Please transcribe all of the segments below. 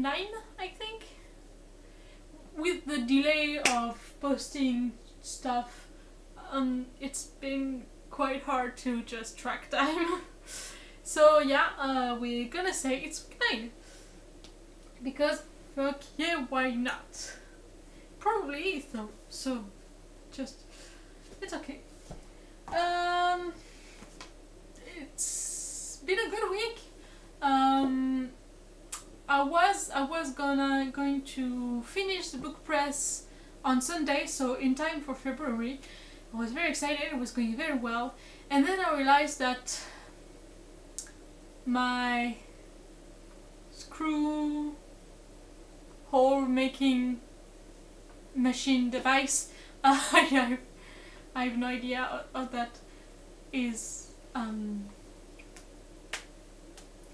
9, I think. With the delay of posting stuff, it's been quite hard to just track time. So yeah, we're gonna say it's week 9. Because fuck yeah, why not? Probably is though, so just, it's okay. It's been a good week. I was going to finish the book press on Sunday, so in time for February. I was very excited, it was going very well, and then I realized that my screw hole making machine device, I have no idea what that is,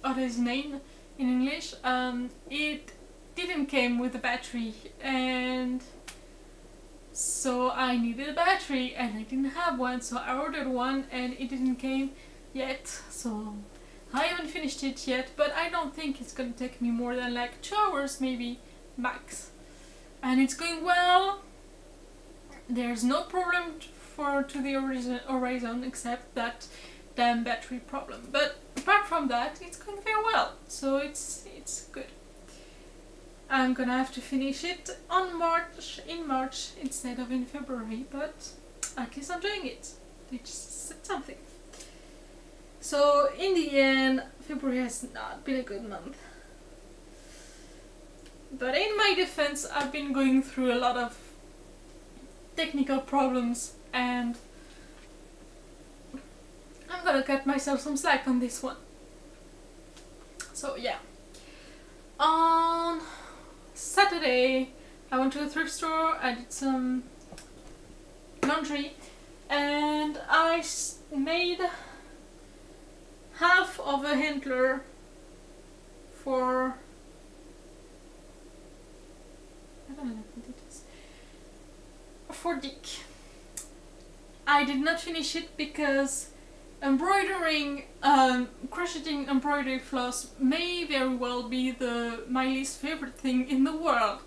what is name in English. It didn't came with a battery, and so I needed a battery and I didn't have one, so I ordered one and it didn't came yet, so I haven't finished it yet, but I don't think it's gonna take me more than like 2 hours maybe max, and it's going well. There's no problem to the Horizon except that damn battery problem, but apart from that it's going very well, so it's good. I'm gonna have to finish it in March instead of in February, but at least I'm doing it, which is something. So in the end, February has not been a good month. But in my defense, I've been going through a lot of technical problems, and I'm gonna cut myself some slack on this one. So yeah. On Saturday, I went to the thrift store, I did some laundry, and I made half of a handler for, I don't know what it is, for Dick. I did not finish it because embroidering, crocheting embroidery floss may very well be my least favorite thing in the world.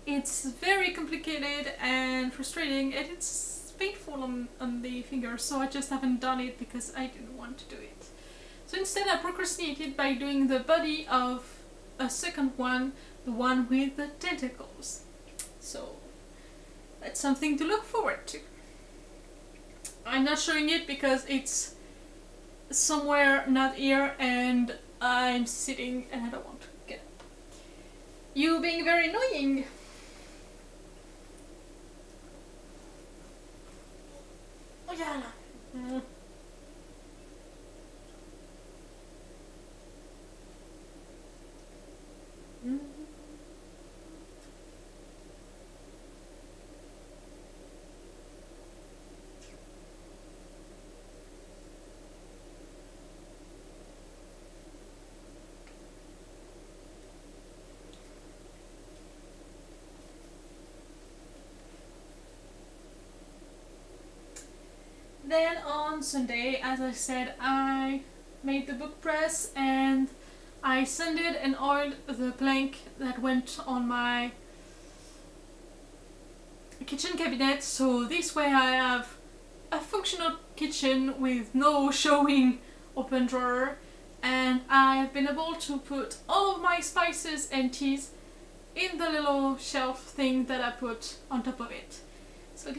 It's very complicated and frustrating, and it's painful on the fingers, so I just haven't done it because I didn't want to do it. So instead I procrastinated by doing the body of a second one, the one with the tentacles. So that's something to look forward to. I'm not showing it because it's somewhere not here and I'm sitting and I don't want to get up. You being very annoying. Oh yeah. Then on Sunday, as I said, I made the book press and I sanded and oiled the plank that went on my kitchen cabinet, so this way I have a functional kitchen with no showing open drawer, and I've been able to put all of my spices and teas in the little shelf thing that I put on top of it. So it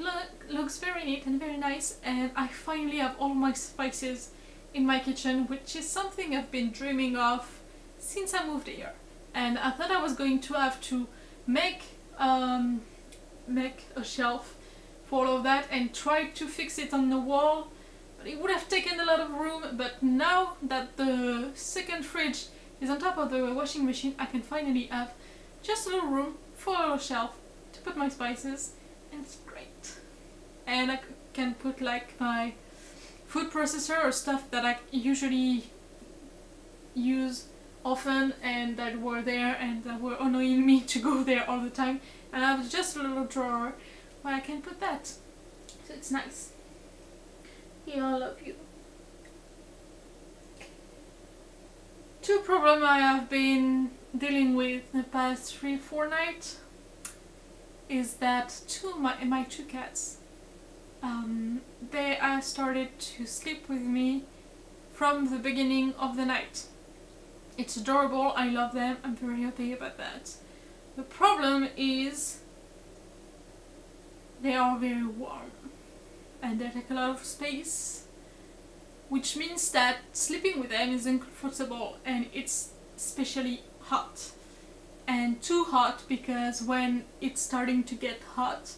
looks very neat and very nice, and I finally have all my spices in my kitchen, which is something I've been dreaming of since I moved here. And I thought I was going to have to make a shelf for all of that and try to fix it on the wall, but it would have taken a lot of room. But now that the second fridge is on top of the washing machine, I can finally have just a little room for a little shelf to put my spices, and it's great. And I can put like my food processor or stuff that I usually use often and that were there and that were annoying me to go there all the time, and I have just a little drawer where I can put that, so it's nice. Yeah, I love you. two problems I have been dealing with the past 3-4 nights is that my two cats, they have started to sleep with me from the beginning of the night. It's adorable, I love them, I'm very happy about that. The problem is they are very warm and they take a lot of space, which means that sleeping with them is uncomfortable, and it's especially hot. And too hot, because when it's starting to get hot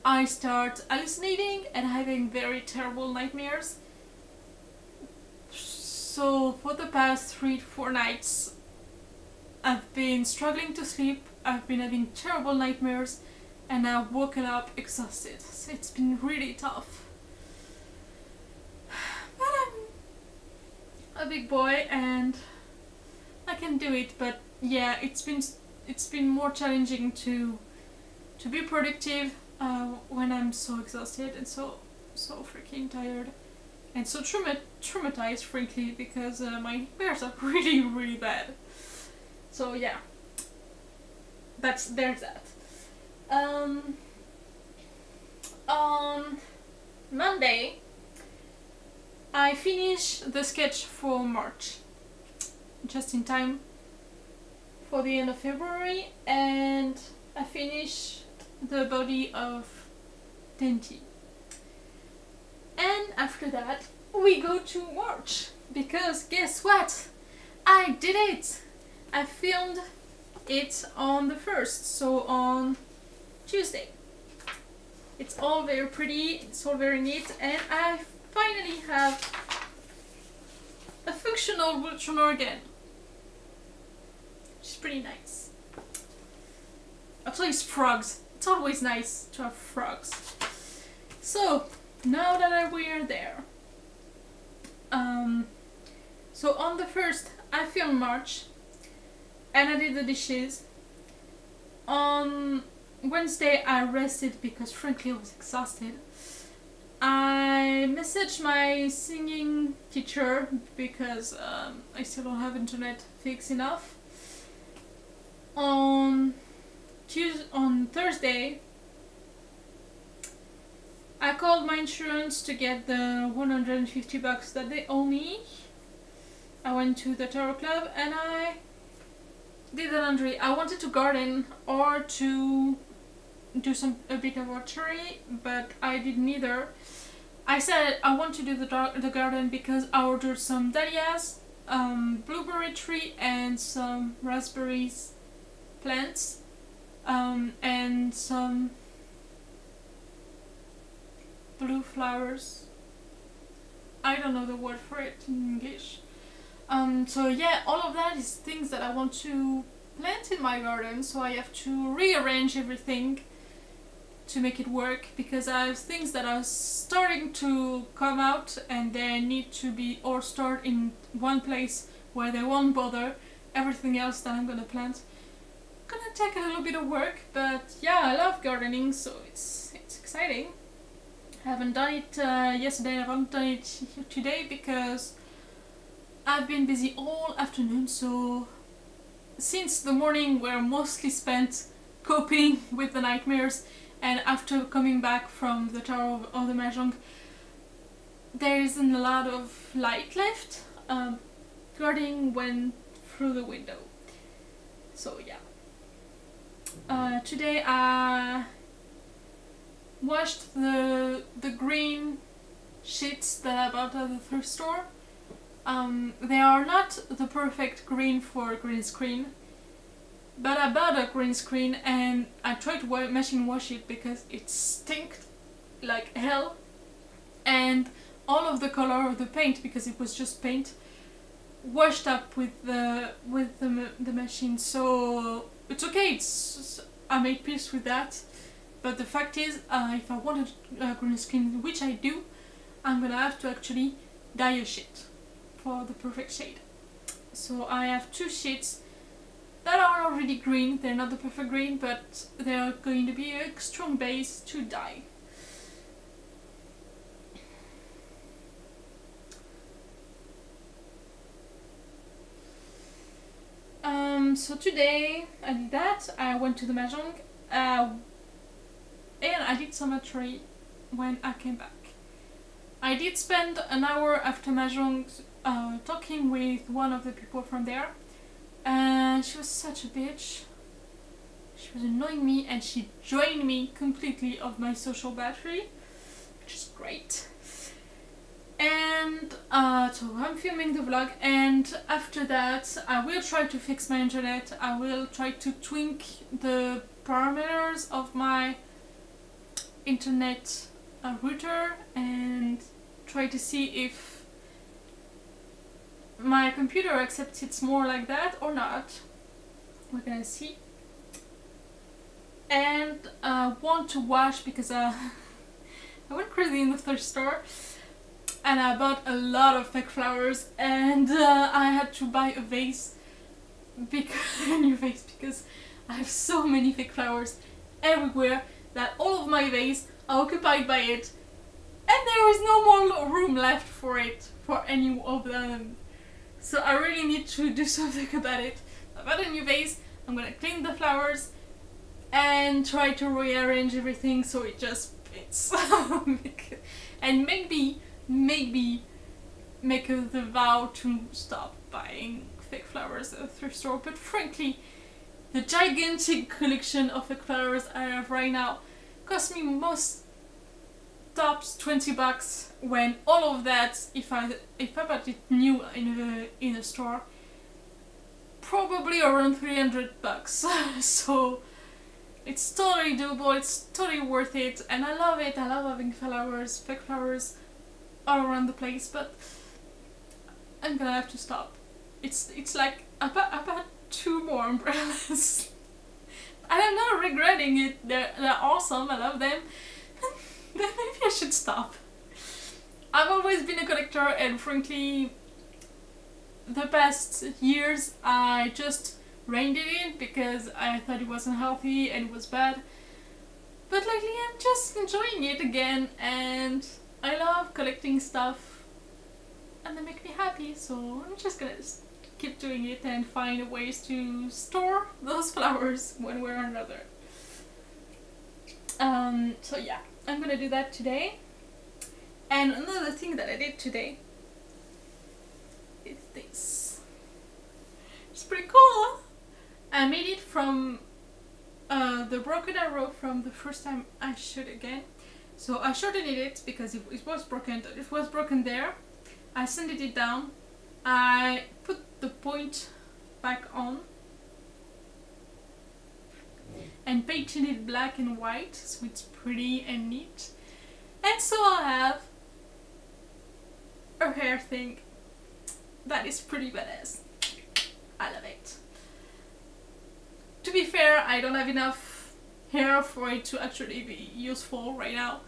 I start hallucinating and having very terrible nightmares. So for the past 3-4 nights I've been struggling to sleep, I've been having terrible nightmares, and I've woken up exhausted. So it's been really tough. But I'm a big boy and I can do it, but yeah, it's been more challenging to be productive when I'm so exhausted and so freaking tired and so traumatized, frankly, because my nightmares are really bad. So yeah, there's that. On Monday I finished the sketch for March, just in time for the end of February, and I finished the body of Denti. And after that we go to March, because guess what? I did it! I filmed it on the 1st, so on Tuesday. It's all very pretty, it's all very neat, and I finally have a functional Voltron organ, which is pretty nice. Actually, it's frogs. It's always nice to have frogs. So now that we're there, so on the 1st I filmed March and I did the dishes. On Wednesday I rested because frankly I was exhausted. I messaged my singing teacher because I still don't have internet fixed enough. On Thursday I called my insurance to get the $150 that they owe me. I went to the Tarot Club and I did the laundry. I wanted to garden or to do a bit of archery, but I did neither. I said I want to do the garden because I ordered some dahlias, blueberry tree and some raspberries plants, and some blue flowers. I don't know the word for it in English. So yeah, all of that is things that I want to plant in my garden, so I have to rearrange everything to make it work, because I have things that are starting to come out and they need to be all stored in one place where they won't bother everything else that I'm gonna plant. Gonna take a little bit of work, but yeah, I love gardening, so it's exciting. I haven't done it yesterday, I haven't done it today because I've been busy all afternoon, so since the morning we're mostly spent coping with the nightmares, and after coming back from the Tower of the Mahjong there isn't a lot of light left. Gardening went through the window. So yeah. Today I washed the green sheets that I bought at the thrift store. They are not the perfect green for green screen, but I bought a green screen and I tried to machine wash it because it stinked like hell, and all of the color of the paint, because it was just paint, washed up with the machine. So it's okay, I made peace with that. But the fact is, if I wanted a green screen, which I do, I'm gonna have to actually dye a sheet for the perfect shade. So I have two sheets that are already green. They're not the perfect green, but they are going to be a strong base to dye. So today I did that. I went to the Mahjong and I did some archery when I came back. I did spend an hour after Mahjong talking with one of the people from there, and she was such a bitch. She was annoying me and she drained me completely of my social battery, which is great. And so I'm filming the vlog, and after that I will try to fix my internet. I will try to tweak the parameters of my internet router and try to see if my computer accepts it's more like that or not. We're gonna see. And I want to wash because I went crazy in the thrift store and I bought a lot of fake flowers, and I had to buy a vase, a new vase, because I have so many fake flowers everywhere that all of my vase are occupied by it, and there is no more room left for it, for any of them. So I really need to do something about it. I bought a new vase, I'm gonna clean the flowers and try to rearrange everything so it just fits. And maybe make the vow to stop buying fake flowers at the thrift store. But frankly, the gigantic collection of fake flowers I have right now cost me most tops 20 bucks, when all of that, if I bought it new in a store, probably around 300 bucks. So it's totally doable, it's totally worth it, and I love it. I love having flowers, fake flowers all around the place, but I'm gonna have to stop. It's like I bought 2 more umbrellas. And I'm not regretting it. They're awesome, I love them. Then maybe I should stop. I've always been a collector, and frankly the past years I just reined it in because I thought it wasn't healthy and it was bad. But lately I'm just enjoying it again, and I love collecting stuff and they make me happy, so I'm just gonna keep doing it and find ways to store those flowers one way or another. So yeah, I'm gonna do that today. And another thing that I did today is this. It's pretty cool. I made it from the broken arrow from the first time I shot again. So I shortened it because it was broken. It was broken there. I sanded it down. I put the point back on and painted it black and white, so it's pretty and neat. And so I have a hair thing that is pretty badass. I love it. To be fair, I don't have enough hair for it to actually be useful right now,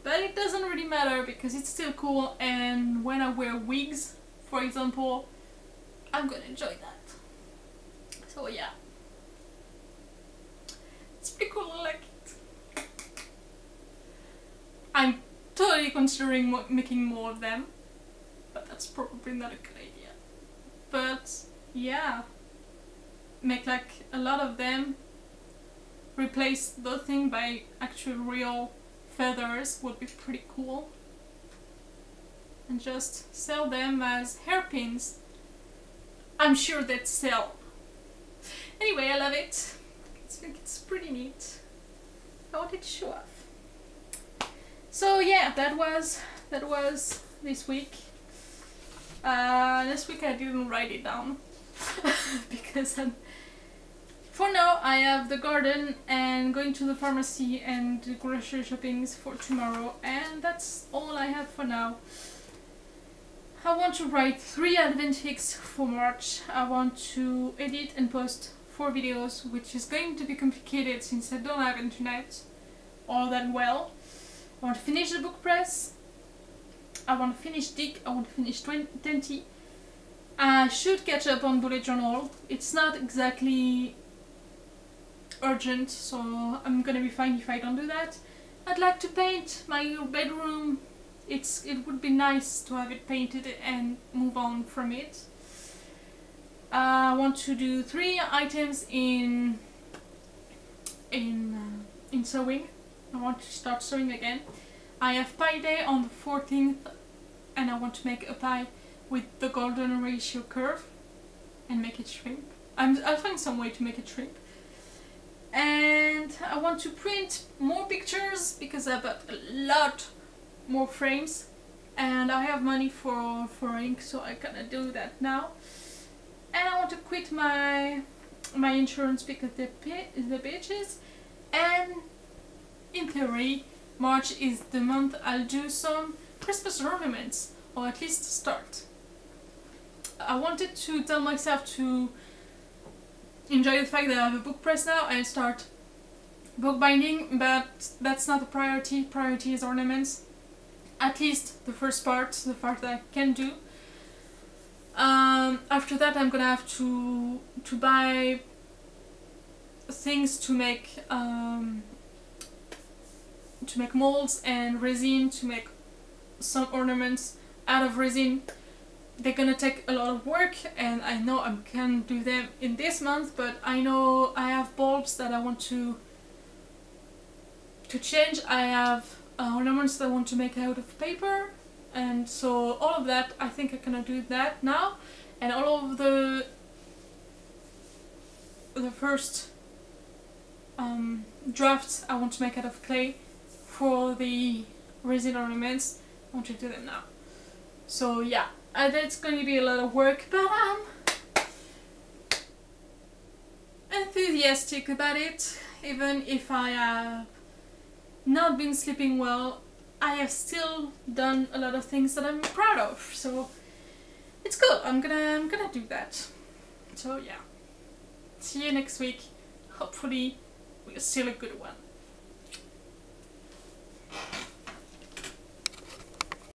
but it doesn't really matter because it's still cool, and when I wear wigs, for example, I'm gonna enjoy that. So yeah, it's pretty cool, I like it. I'm totally considering making more of them, but that's probably not a good idea. But yeah, make like a lot of them, replace the thing by actual real feathers would be pretty cool, and just sell them as hairpins. I'm sure they'd sell. Anyway, I love it. I think it's pretty neat. I wanted to show off. So yeah, that was this week. This week I didn't write it down because for now I have the garden and going to the pharmacy and the grocery shoppings for tomorrow, and that's all I have for now. I want to write 3 advent fics for March. I want to edit and post 4 videos, which is going to be complicated since I don't have internet all that well. I want to finish the book press. I want to finish Dick. I want to finish 20. I should catch up on bullet journal. It's not exactly urgent, so I'm gonna be fine if I don't do that. I'd like to paint my bedroom. It would be nice to have it painted and move on from it. I want to do 3 items in sewing. I want to start sewing again. I have pie day on the 14th, and I want to make a pie with the golden ratio curve and make it shrink. I'll find some way to make it shrink. And I want to print more pictures because I bought a lot more frames, and I have money for ink, so I gonna do that now. And I want to quit my insurance because the bitches. And in theory, March is the month I'll do some Christmas ornaments, or at least start. I wanted to tell myself to enjoy the fact that I have a book press now and start bookbinding, but that's not the priority. Priority is ornaments. At least the first part, the part that I can do. After that I'm gonna have to buy things to make molds and resin to make some ornaments out of resin. They're gonna take a lot of work, and I know I can't do them in this month, but I know I have bulbs that I want to change. I have ornaments that I want to make out of paper, and so all of that, I think I'm gonna do that now. And all of the first drafts I want to make out of clay for the resin ornaments, I want to do them now. So yeah, that's going to be a lot of work, but I'm enthusiastic about it. Even if I have not been sleeping well, I have still done a lot of things that I'm proud of, so it's good. I'm gonna do that. So yeah, see you next week. Hopefully, we're still a good one.